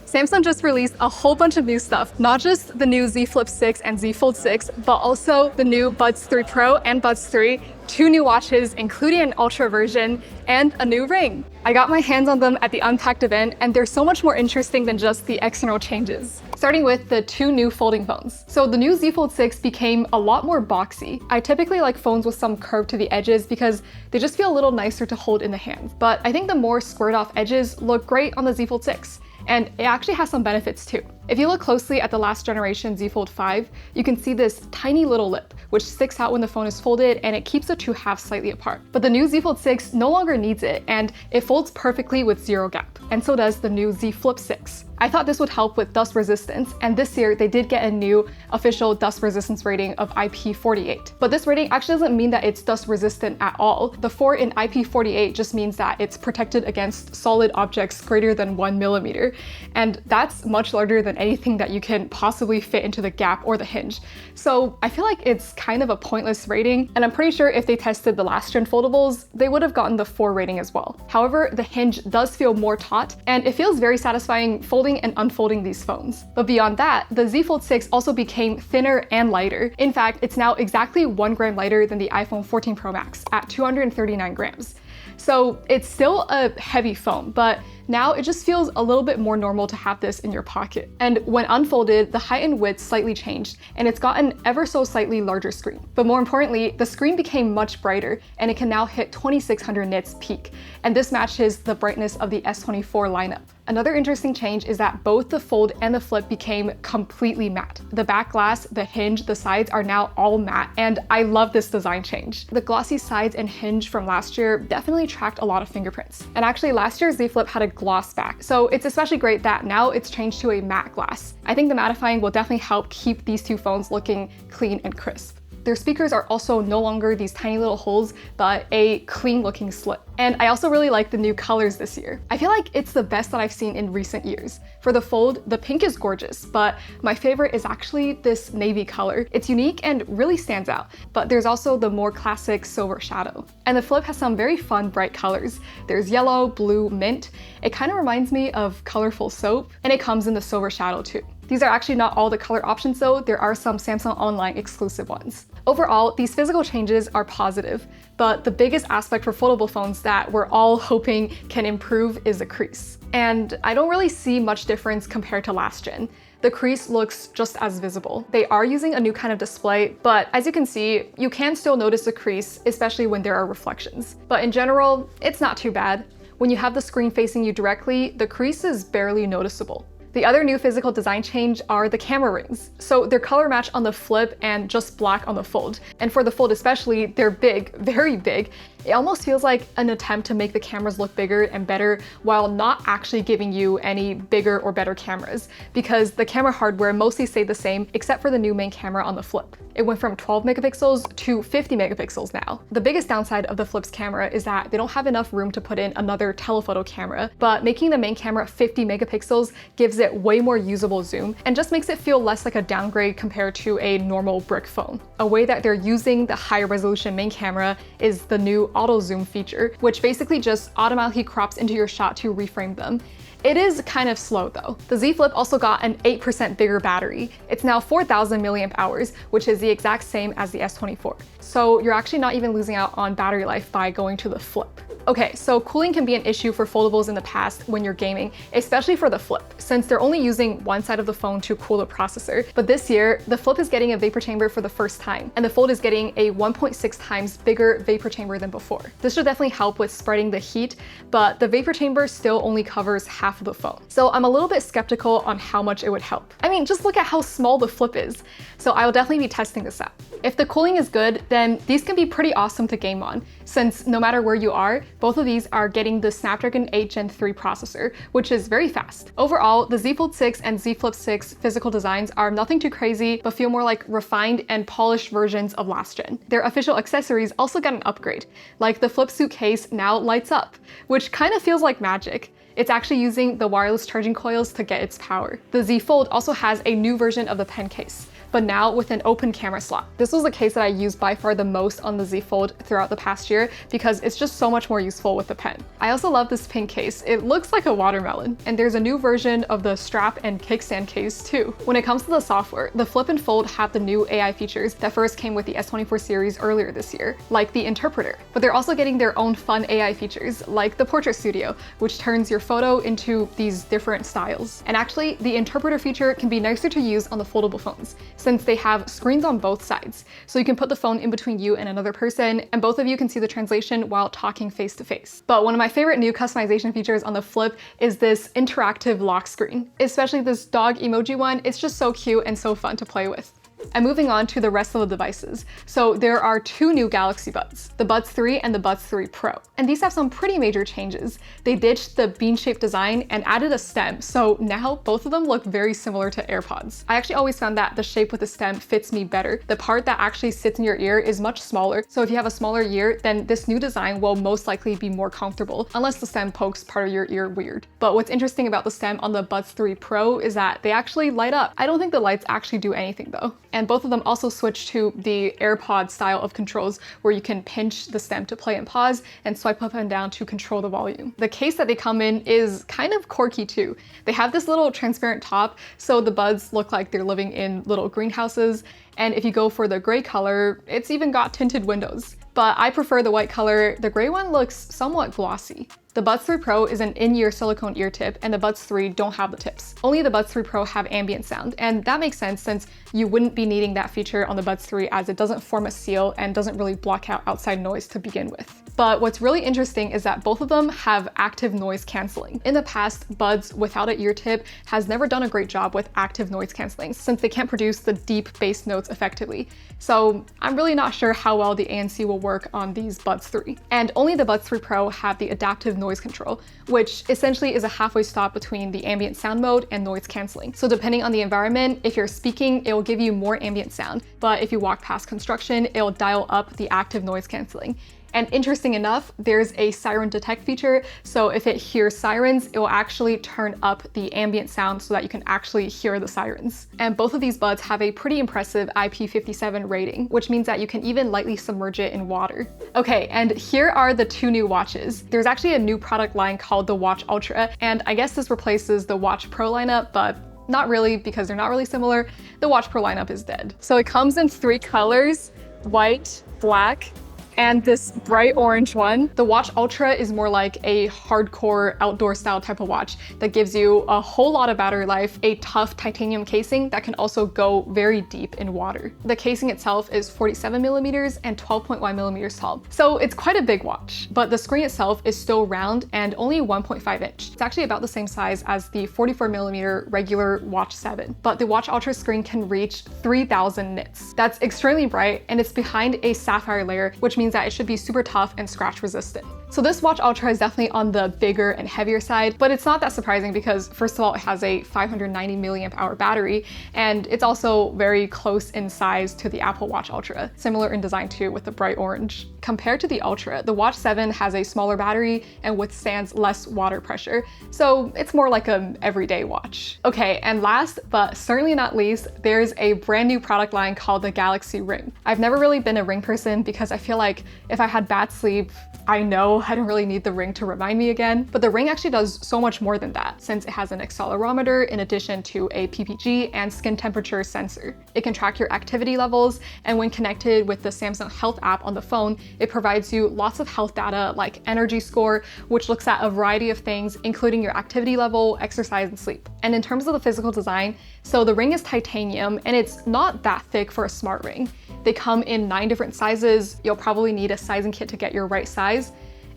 Samsung just released a whole bunch of new stuff, not just the new Z Flip 6 and Z Fold 6, but also the new Buds 3 Pro and Buds 3, 2 new watches, including an Ultra version, and a new ring. I got my hands on them at the Unpacked event, and they're so much more interesting than just the external changes. Starting with the 2 new folding phones. So the new Z Fold 6 became a lot more boxy. I typically like phones with some curve to the edges because they just feel a little nicer to hold in the hand. But I think the more squared off edges look great on the Z Fold 6. And it actually has some benefits too. If you look closely at the last generation Z Fold 5, you can see this tiny little lip, which sticks out when the phone is folded, and it keeps the two halves slightly apart. But the new Z Fold 6 no longer needs it, and it folds perfectly with zero gap. And so does the new Z Flip 6. I thought this would help with dust resistance, and this year they did get a new official dust resistance rating of IP48. But this rating actually doesn't mean that it's dust resistant at all. The 4 in IP48 just means that it's protected against solid objects greater than 1 millimeter. And that's much larger than anything that you can possibly fit into the gap or the hinge. So I feel like it's kind of a pointless rating, and I'm pretty sure if they tested the last gen foldables, they would have gotten the 4 rating as well. However, the hinge does feel more taut, and it feels very satisfying folding and unfolding these phones. But beyond that, the Z Fold 6 also became thinner and lighter. In fact, it's now exactly 1 gram lighter than the iPhone 14 Pro Max at 239 grams. So it's still a heavy phone, but now it just feels a little bit more normal to have this in your pocket. And when unfolded, the height and width slightly changed, and it's got an ever so slightly larger screen. But more importantly, the screen became much brighter, and it can now hit 2600 nits peak. And this matches the brightness of the S24 lineup. Another interesting change is that both the Fold and the Flip became completely matte. The back glass, the hinge, the sides are now all matte, and I love this design change. The glossy sides and hinge from last year definitely tracked a lot of fingerprints. And actually last year's Z Flip had a gloss back, so it's especially great that now it's changed to a matte glass. I think the mattifying will definitely help keep these two phones looking clean and crisp. Their speakers are also no longer these tiny little holes, but a clean looking slit. And I also really like the new colors this year. I feel like it's the best that I've seen in recent years. For the Fold, the pink is gorgeous, but my favorite is actually this navy color. It's unique and really stands out, but there's also the more classic silver shadow. And the Flip has some very fun, bright colors. There's yellow, blue, mint. It kind of reminds me of colorful soap, and it comes in the silver shadow too. These are actually not all the color options though, there are some Samsung Online exclusive ones. Overall, these physical changes are positive, but the biggest aspect for foldable phones that we're all hoping can improve is the crease. And I don't really see much difference compared to last gen. The crease looks just as visible. They are using a new kind of display, but as you can see, you can still notice the crease, especially when there are reflections. But in general, it's not too bad. When you have the screen facing you directly, the crease is barely noticeable. The other new physical design change are the camera rings. So they're color matched on the Flip and just black on the Fold. And for the Fold especially, they're big, very big. It almost feels like an attempt to make the cameras look bigger and better while not actually giving you any bigger or better cameras, because the camera hardware mostly stayed the same except for the new main camera on the Flip. It went from 12 megapixels to 50 megapixels now. The biggest downside of the Flip's camera is that they don't have enough room to put in another telephoto camera, but making the main camera 50 megapixels gives it way more usable zoom and just makes it feel less like a downgrade compared to a normal brick phone. A way that they're using the higher resolution main camera is the new auto zoom feature, which basically just automatically crops into your shot to reframe them. It is kind of slow though. The Z Flip also got an 8% bigger battery. It's now 4000 milliamp hours, which is the exact same as the S24. So you're actually not even losing out on battery life by going to the Flip. Okay, so cooling can be an issue for foldables in the past when you're gaming, especially for the Flip, since they're only using one side of the phone to cool the processor. But this year, the Flip is getting a vapor chamber for the first time, and the Fold is getting a 1.6 times bigger vapor chamber than before. This should definitely help with spreading the heat, but the vapor chamber still only covers half of the phone. So I'm a little bit skeptical on how much it would help. I mean, just look at how small the Flip is. So I will definitely be testing this out. If the cooling is good, then these can be pretty awesome to game on, since no matter where you are, both of these are getting the Snapdragon 8 Gen 3 processor, which is very fast. Overall, the Z Fold 6 and Z Flip 6 physical designs are nothing too crazy, but feel more like refined and polished versions of last gen. Their official accessories also got an upgrade, like the Flip suitcase now lights up, which kind of feels like magic. It's actually using the wireless charging coils to get its power. The Z Fold also has a new version of the pen case. but now with an open camera slot. This was the case that I used by far the most on the Z Fold throughout the past year because it's just so much more useful with the pen. I also love this pink case. It looks like a watermelon, and there's a new version of the strap and kickstand case too. When it comes to the software, the Flip and Fold have the new AI features that first came with the S24 series earlier this year, like the interpreter, but they're also getting their own fun AI features like the Portrait Studio, which turns your photo into these different styles. And actually, the interpreter feature can be nicer to use on the foldable phones since they have screens on both sides. So you can put the phone in between you and another person, and both of you can see the translation while talking face to face. But one of my favorite new customization features on the Flip is this interactive lock screen, especially this dog emoji one. It's just so cute and so fun to play with. And moving on to the rest of the devices. So there are two new Galaxy Buds, the Buds 3 and the Buds 3 Pro. And these have some pretty major changes. They ditched the bean-shaped design and added a stem, so now both of them look very similar to AirPods. I actually always found that the shape with the stem fits me better. The part that actually sits in your ear is much smaller, so if you have a smaller ear, then this new design will most likely be more comfortable, unless the stem pokes part of your ear weird. But what's interesting about the stem on the Buds 3 Pro is that they actually light up. I don't think the lights actually do anything though. And both of them also switch to the AirPod style of controls where you can pinch the stem to play and pause and swipe up and down to control the volume. The case that they come in is kind of quirky too. They have this little transparent top, so the buds look like they're living in little greenhouses. And if you go for the gray color, it's even got tinted windows. But I prefer the white color. The gray one looks somewhat glossy. The Buds 3 Pro is an in-ear silicone ear tip, and the Buds 3 don't have the tips. Only the Buds 3 Pro have ambient sound, and that makes sense since you wouldn't be needing that feature on the Buds 3 as it doesn't form a seal and doesn't really block out outside noise to begin with. But what's really interesting is that both of them have active noise canceling. In the past, Buds without an ear tip has never done a great job with active noise canceling since they can't produce the deep bass notes effectively. So I'm really not sure how well the ANC will work on these Buds 3. And only the Buds 3 Pro have the adaptive noise control, which essentially is a halfway stop between the ambient sound mode and noise canceling. So depending on the environment, if you're speaking, it will give you more ambient sound, but if you walk past construction, it will dial up the active noise canceling. And interesting enough, there's a siren detect feature. So if it hears sirens, it will actually turn up the ambient sound so that you can actually hear the sirens. And both of these buds have a pretty impressive IP57 rating, which means that you can even lightly submerge it in water. Okay, and here are the two new watches. There's actually a new product line called the Watch Ultra, and I guess this replaces the Watch Pro lineup, but not really because they're not really similar. The Watch Pro lineup is dead. So it comes in 3 colors, white, black, and this bright orange one. The Watch Ultra is more like a hardcore outdoor style type of watch that gives you a whole lot of battery life, a tough titanium casing that can also go very deep in water. The casing itself is 47 millimeters and 12.1 millimeters tall. So it's quite a big watch, but the screen itself is still round and only 1.5 inch. It's actually about the same size as the 44 millimeter regular Watch 7, but the Watch Ultra screen can reach 3000 nits. That's extremely bright, and it's behind a sapphire layer, which means that it should be super tough and scratch resistant. So this Watch Ultra is definitely on the bigger and heavier side, but it's not that surprising because first of all, it has a 590 milliamp hour battery, and it's also very close in size to the Apple Watch Ultra, similar in design too with the bright orange. Compared to the Ultra, the Watch 7 has a smaller battery and withstands less water pressure, so it's more like an everyday watch. Okay, and last but certainly not least, there's a brand new product line called the Galaxy Ring. I've never really been a ring person because I feel like if I had bad sleep, I know I don't really need the ring to remind me again, but the ring actually does so much more than that since it has an accelerometer in addition to a PPG and skin temperature sensor. It can track your activity levels, and when connected with the Samsung Health app on the phone, it provides you lots of health data like energy score, which looks at a variety of things, including your activity level, exercise, and sleep. And in terms of the physical design, so the ring is titanium and it's not that thick for a smart ring. They come in 9 different sizes. You'll probably need a sizing kit to get your right size.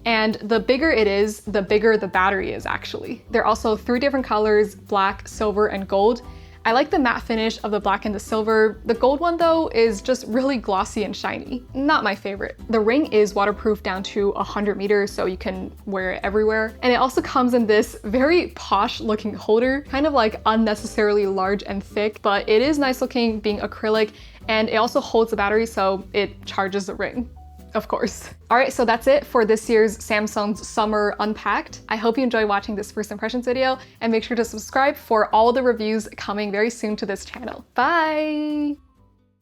And the bigger it is, the bigger the battery is actually. There are also 3 different colors, black, silver, and gold. I like the matte finish of the black and the silver. The gold one though is just really glossy and shiny. Not my favorite. The ring is waterproof down to 100 meters, so you can wear it everywhere. And it also comes in this very posh looking holder, kind of like unnecessarily large and thick, but it is nice looking being acrylic, and it also holds the battery so it charges the ring. Of course. All right, so that's it for this year's Samsung's Summer Unpacked. I hope you enjoyed watching this first impressions video, and make sure to subscribe for all the reviews coming very soon to this channel. Bye!